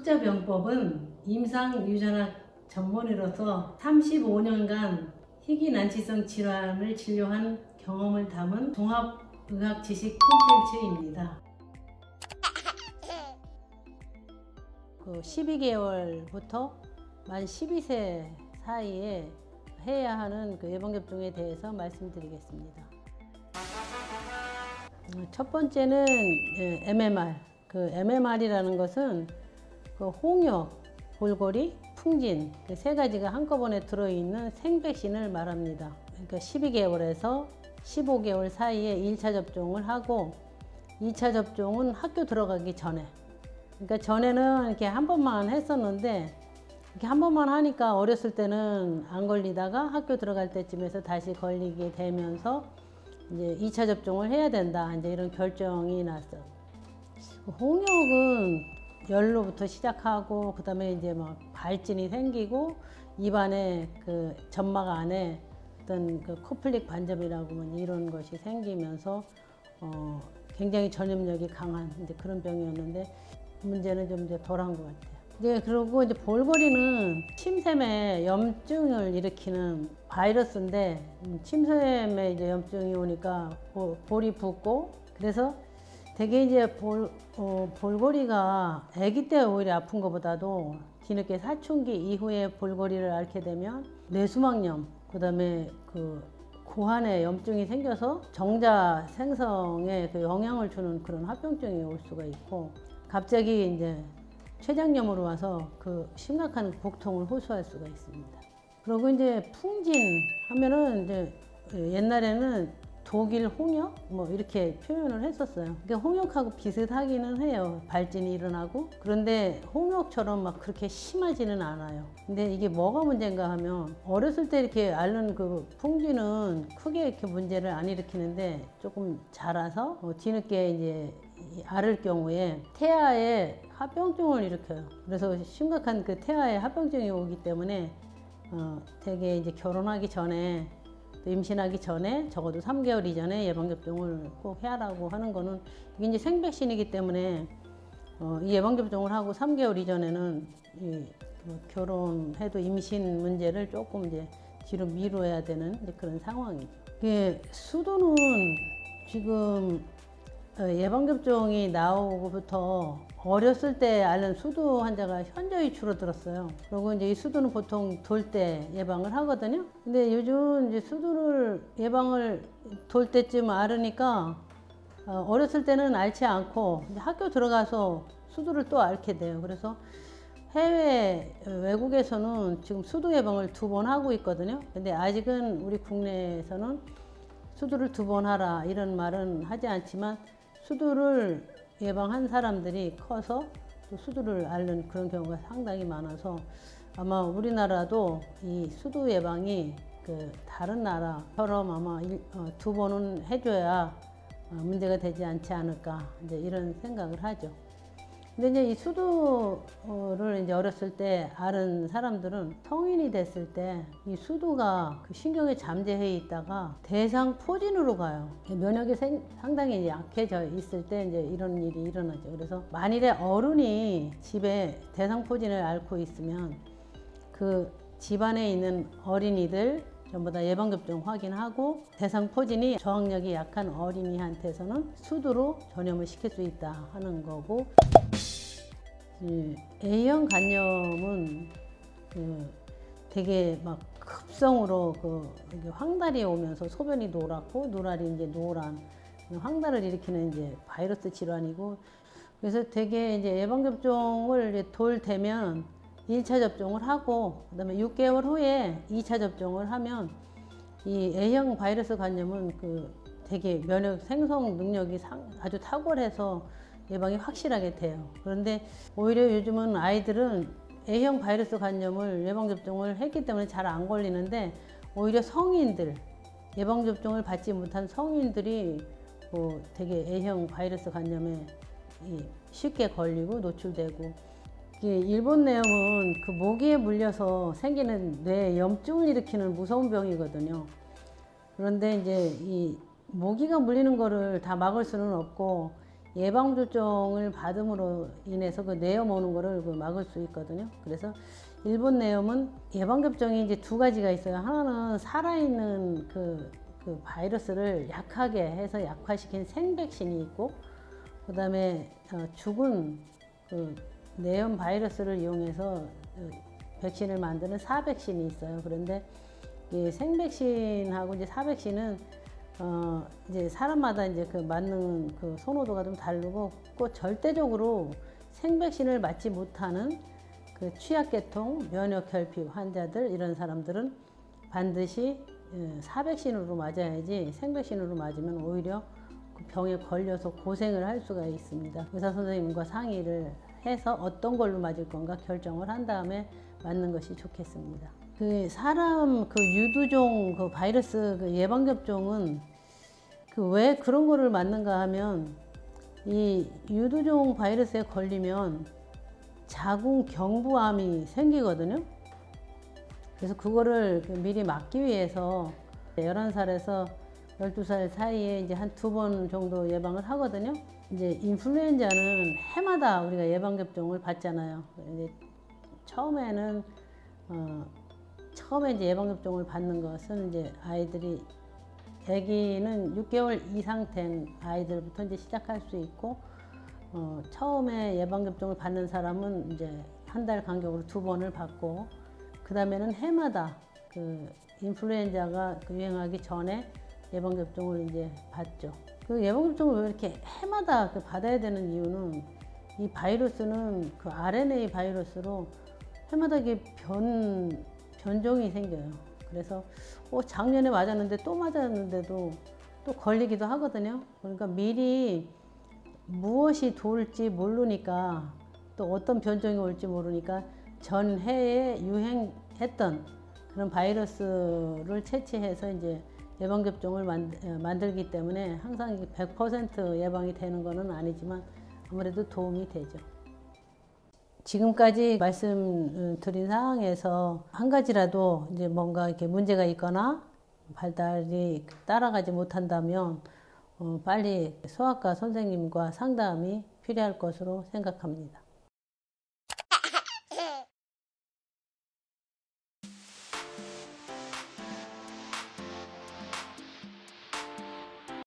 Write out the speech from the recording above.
흑자병법은 임상유전학 전문의로서 35년간 희귀난치성 질환을 진료한 경험을 담은 종합의학 지식 콘텐츠입니다. 12개월부터 만 12세 사이에 해야 하는 예방접종에 대해서 말씀드리겠습니다. 첫 번째는 MMR. MMR이라는 것은 홍역, 볼거리, 풍진 세 가지가 한꺼번에 들어있는 생백신을 말합니다. 그러니까 12개월에서 15개월 사이에 1차 접종을 하고 2차 접종은 학교 들어가기 전에. 그러니까 전에는 이렇게 한 번만 했었는데 이렇게 한 번만 하니까 어렸을 때는 안 걸리다가 학교 들어갈 때쯤에서 다시 걸리게 되면서 이제 2차 접종을 해야 된다. 이제 이런 결정이 났어요. 홍역은 열로부터 시작하고 그다음에 이제 막 발진이 생기고 입안에 점막 안에 어떤 코플릭 반점이라고 이런 것이 생기면서 굉장히 전염력이 강한 이제 그런 병이었는데 문제는 좀 이제 덜한 것 같아요. 네, 그리고 이제 볼거리는 침샘에 염증을 일으키는 바이러스인데 침샘에 이제 염증이 오니까 볼이 붓고 그래서 되게 이제 볼거리가 아기 때 오히려 아픈 것보다도 뒤늦게 사춘기 이후에 볼거리를 앓게 되면 뇌수막염, 그다음에 고환에 염증이 생겨서 정자 생성에 영향을 주는 그런 합병증이 올 수가 있고 갑자기 이제 췌장염으로 와서 심각한 복통을 호소할 수가 있습니다. 그리고 이제 풍진 하면은 이제 옛날에는 독일 홍역 이렇게 표현을 했었어요. 그러니까 홍역하고 비슷하기는 해요. 발진이 일어나고. 그런데 홍역처럼 막 그렇게 심하지는 않아요. 근데 이게 뭐가 문제인가 하면 어렸을 때 이렇게 앓는 풍진은 크게 이렇게 문제를 안 일으키는데 조금 자라서 뒤늦게 이제 앓을 경우에 태아에 합병증을 일으켜요. 그래서 심각한 태아에 합병증이 오기 때문에 되게 이제 결혼하기 전에 임신하기 전에 적어도 3개월 이전에 예방접종을 꼭 해라고 하는 거는 이게 이제 생백신이기 때문에 이 예방접종을 하고 3개월 이전에는 결혼해도 임신 문제를 조금 이제 뒤로 미뤄야 되는 이제 그런 상황이죠. 수두는 지금 예방접종이 나오고부터 어렸을 때 앓는 수두 환자가 현저히 줄어들었어요. 그리고 이제 이 수두는 보통 돌 때 예방을 하거든요. 근데 요즘 이제 수두를 예방을 돌 때쯤 앓으니까 어렸을 때는 앓지 않고 이제 학교 들어가서 수두를 또 앓게 돼요. 그래서 외국에서는 지금 수두 예방을 2번 하고 있거든요. 근데 아직은 우리 국내에서는 수두를 2번 하라 이런 말은 하지 않지만 수두를 예방한 사람들이 커서 또 수두를 앓는 그런 경우가 상당히 많아서 아마 우리나라도 이 수두 예방이 다른 나라처럼 아마 2번은 해줘야 문제가 되지 않지 않을까 이제 이런 생각을 하죠. 근데 이제 이 수두를 이제 어렸을 때 앓은 사람들은 성인이 됐을 때 이 수두가 신경에 잠재해 있다가 대상포진으로 가요. 면역이 상당히 이제 약해져 있을 때 이제 이런 일이 일어나죠. 그래서 만일에 어른이 집에 대상포진을 앓고 있으면 집안에 있는 어린이들 전부 다 예방접종 확인하고 대상포진이 저항력이 약한 어린이한테서는 수두로 전염을 시킬 수 있다 하는 거고 A형 간염은 되게 막 급성으로 황달이 오면서 소변이 노랗고 누랄이 이제 노란 황달을 일으키는 이제 바이러스 질환이고 그래서 되게 이제 예방접종을 이제 돌 되면 1차 접종을 하고 그다음에 6개월 후에 2차 접종을 하면 이 A형 바이러스 간염은 되게 면역 생성 능력이 아주 탁월해서 예방이 확실하게 돼요. 그런데 오히려 요즘은 아이들은 A형 바이러스 간염을 예방접종을 했기 때문에 잘 안 걸리는데 오히려 성인들, 예방접종을 받지 못한 성인들이 되게 A형 바이러스 간염에 쉽게 걸리고 노출되고 일본 내염은 모기에 물려서 생기는 뇌 염증을 일으키는 무서운 병이거든요. 그런데 이제 이 모기가 물리는 거를 다 막을 수는 없고 예방접종을 받음으로 인해서 그 뇌염 오는 거를 막을 수 있거든요. 그래서 일본 뇌염은 예방접종이 이제 두 가지가 있어요. 하나는 살아있는 그 바이러스를 약하게 해서 약화시킨 생백신이 있고, 그 다음에 죽은 그 뇌염 바이러스를 이용해서 백신을 만드는 사백신이 있어요. 그런데 이 생백신하고 이제 사백신은 이제 사람마다 이제 그 맞는 그 선호도가 좀 다르고, 꼭 절대적으로 생백신을 맞지 못하는 그 취약계통 면역결핍 환자들, 이런 사람들은 반드시 사백신으로 맞아야지, 생백신으로 맞으면 오히려 그 병에 걸려서 고생을 할 수가 있습니다. 의사 선생님과 상의를 해서 어떤 걸로 맞을 건가 결정을 한 다음에 맞는 것이 좋겠습니다. 그 사람 그 유두종 그 바이러스 그 예방접종은 그 왜 그런 거를 맞는가 하면, 이 유두종 바이러스에 걸리면 자궁 경부암이 생기거든요. 그래서 그거를 미리 막기 위해서 11살에서 12살 사이에 이제 한 2번 정도 예방을 하거든요. 이제 인플루엔자는 해마다 우리가 예방접종을 받잖아요. 이제 처음에 이제 예방접종을 받는 것은 이제 아기는 6개월 이상 된 아이들부터 이제 시작할 수 있고, 처음에 예방접종을 받는 사람은 이제 한 달 간격으로 2번을 받고, 그 다음에는 해마다 그 인플루엔자가 유행하기 전에 예방접종을 이제 받죠. 그 예방접종을 왜 이렇게 해마다 받아야 되는 이유는, 이 바이러스는 그 RNA 바이러스로 해마다 이게 변종이 생겨요. 그래서 작년에 맞았는데 또 맞았는데도 또 걸리기도 하거든요. 그러니까 미리 무엇이 돌지 모르니까, 또 어떤 변종이 올지 모르니까 전해에 유행했던 그런 바이러스를 채취해서 이제 예방접종을 만들기 때문에 항상 100% 예방이 되는 것은 아니지만 아무래도 도움이 되죠. 지금까지 말씀드린 상황에서 한 가지라도 이제 뭔가 이렇게 문제가 있거나 발달이 따라가지 못한다면 빨리 소아과 선생님과 상담이 필요할 것으로 생각합니다.